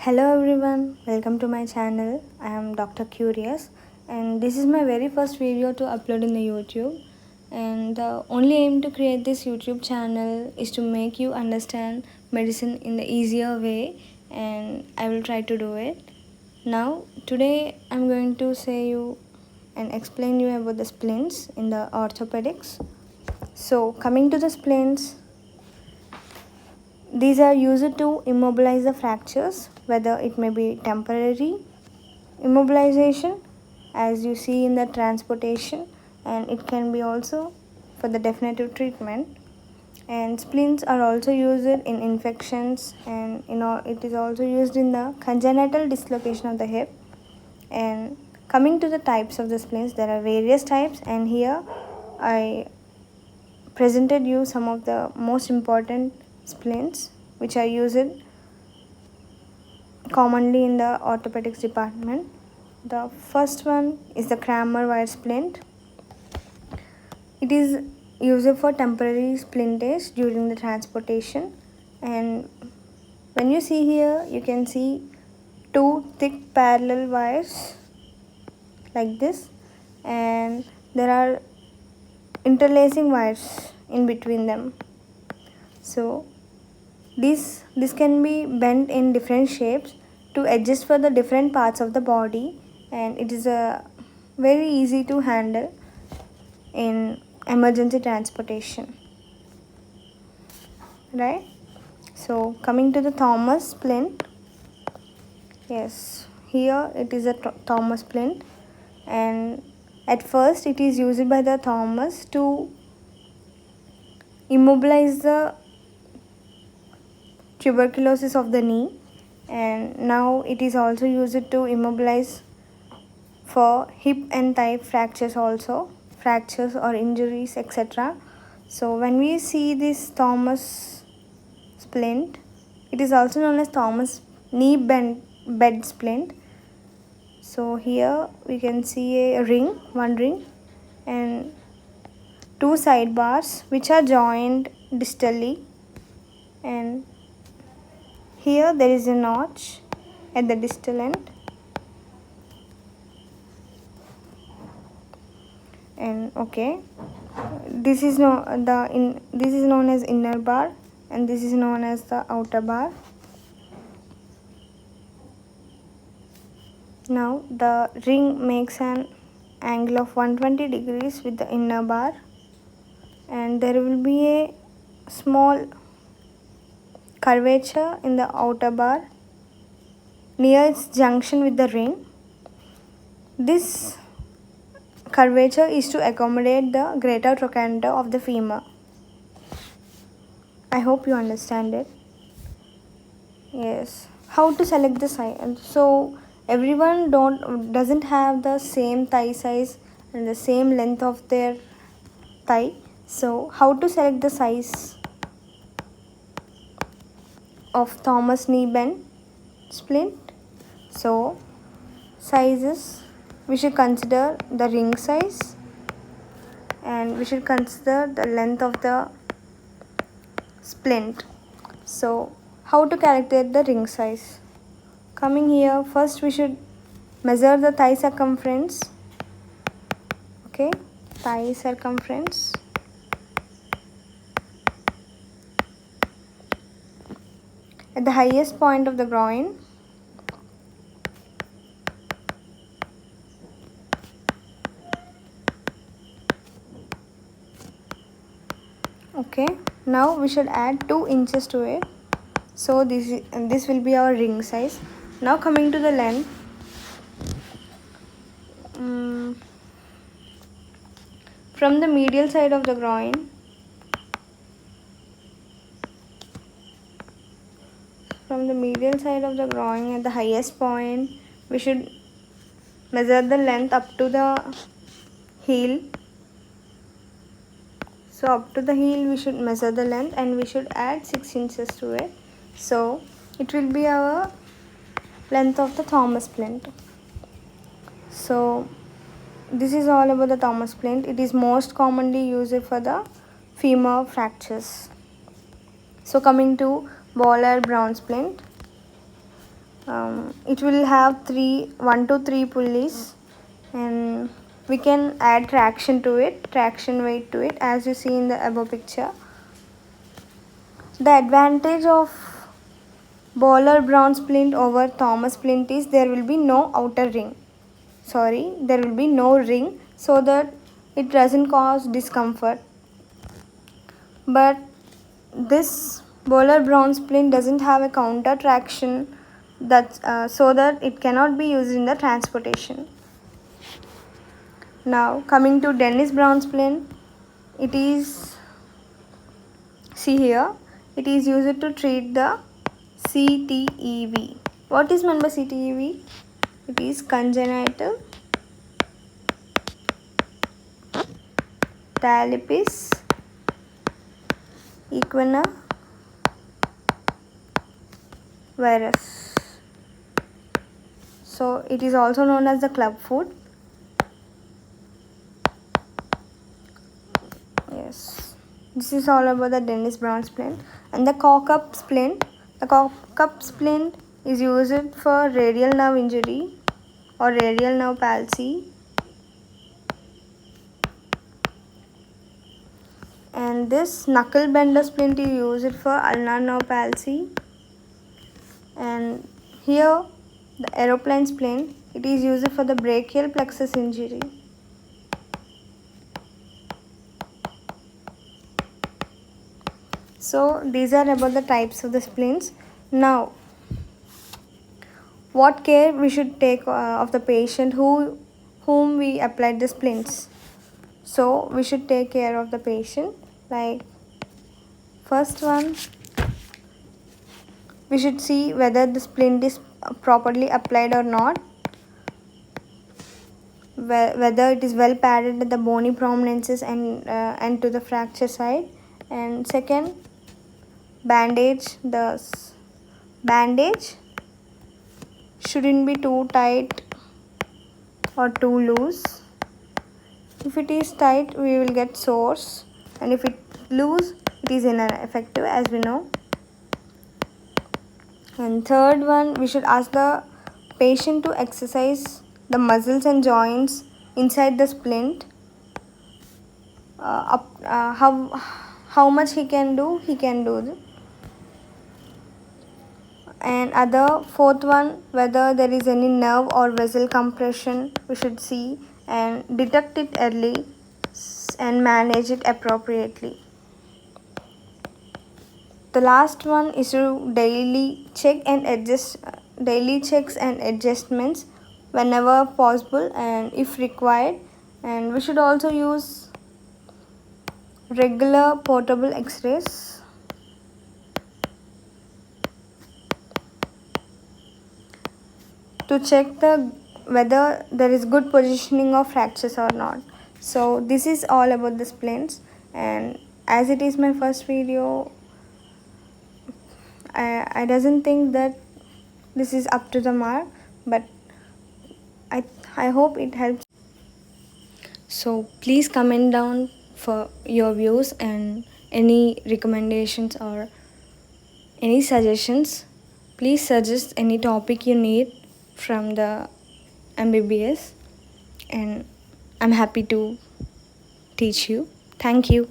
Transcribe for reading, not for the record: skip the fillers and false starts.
Hello everyone, welcome to my channel. I am Dr.Curious and this is my very first video to upload in the YouTube, and the only aim to create this YouTube channel is to make you understand medicine in the easier way, and I will try to do it. Now today I'm going to say you and explain you about the splints in the orthopedics. So coming to the splints, these are used to immobilize the fractures, whether it may be temporary immobilization as you see in the transportation, and it can be also for the definitive treatment. And splints are also used in infections, and it is also used in the congenital dislocation of the hip. And coming to the types of the splints, there are various types, and here I presented you some of the most important splints which are used commonly in the orthopedics department. The first one is the Kramer wire splint. It is used for temporary splintage during the transportation, and when you see here you can see two thick parallel wires like this, and there are interlacing wires in between them. So this can be bent in different shapes to adjust for the different parts of the body, and it is a very easy to handle in emergency transportation, right? So coming to the Thomas splint, yes, here it is a Thomas splint, and at first it is used by the Thomas to immobilize the tuberculosis of the knee, and now it is also used to immobilize for hip and thigh fractures also, fractures or injuries, etc. So when we see this Thomas splint, it is also known as Thomas knee bed splint. So here we can see a ring, one ring, and two side bars which are joined distally, and here there is a notch at the distal end, and this is this is known as inner bar, and this is known as the outer bar. Now the ring makes an angle of 120 degrees with the inner bar, and there will be a small curvature in the outer bar near its junction with the ring. This curvature is to accommodate the greater trochanter of the femur. I hope you understand it. Yes. How to select the size? So everyone doesn't have the same thigh size and the same length of their thigh. So how to select the size of Thomas knee bend splint? So sizes, we should consider the ring size, and we should consider the length of the splint. So how to calculate the ring size? Coming here, first we should measure the thigh circumference. Okay, thigh circumference. At the highest point of the groin. Okay, now we should add 2 inches to it. So this will be our ring size. Now coming to the length, from the medial side of the groin, at the highest point, we should measure the length up to the heel. So up to the heel we should measure the length, and we should add 6 inches to it. So it will be our length of the Thomas splint. So this is all about the Thomas splint. It is most commonly used for the femur fractures. So coming to Bowler Brown splint. it will have 1 to 3 pulleys, and we can add traction weight to it, as you see in the above picture. The advantage of Bowler Brown splint over Thomas splint is there will be no outer ring. There will be no ring, so that it doesn't cause discomfort. But this Bowler Brown splint doesn't have a counter traction, so that it cannot be used in the transportation. Now coming to Dennis Brown splint, it is, see here, it is used to treat the CTEV. What is meant by CTEV? It is congenital talipes equina virus. So it is also known as the club foot. Yes, this is all about the Dennis Brown splint. And the cock-up splint. The cock-up splint is used for radial nerve injury or radial nerve palsy. And this knuckle bender splint is used for ulnar nerve palsy. And here the aeroplane splint, it is used for the brachial plexus injury. So these are about the types of the splints. Now, what care we should take of the patient whom we applied the splints? So we should take care of the patient. Like, first one, we should see whether the splint is properly applied or not, whether it is well padded at the bony prominences and to the fracture side. And second, bandage. The bandage shouldn't be too tight or too loose. If it is tight, we will get sores, and if it loose, it is ineffective, as we know. And third one, we should ask the patient to exercise the muscles and joints inside the splint. How much he can do And fourth one, whether there is any nerve or vessel compression, we should see and detect it early and manage it appropriately. The last one is to daily checks and adjustments whenever possible and if required. And we should also use regular portable x-rays to check whether there is good positioning of fractures or not. So this is all about the splints, and as it is my first video, I doesn't think that this is up to the mark, but I hope it helps. So please comment down for your views and any recommendations or any suggestions. Please suggest any topic you need from the MBBS, and I'm happy to teach you. Thank you.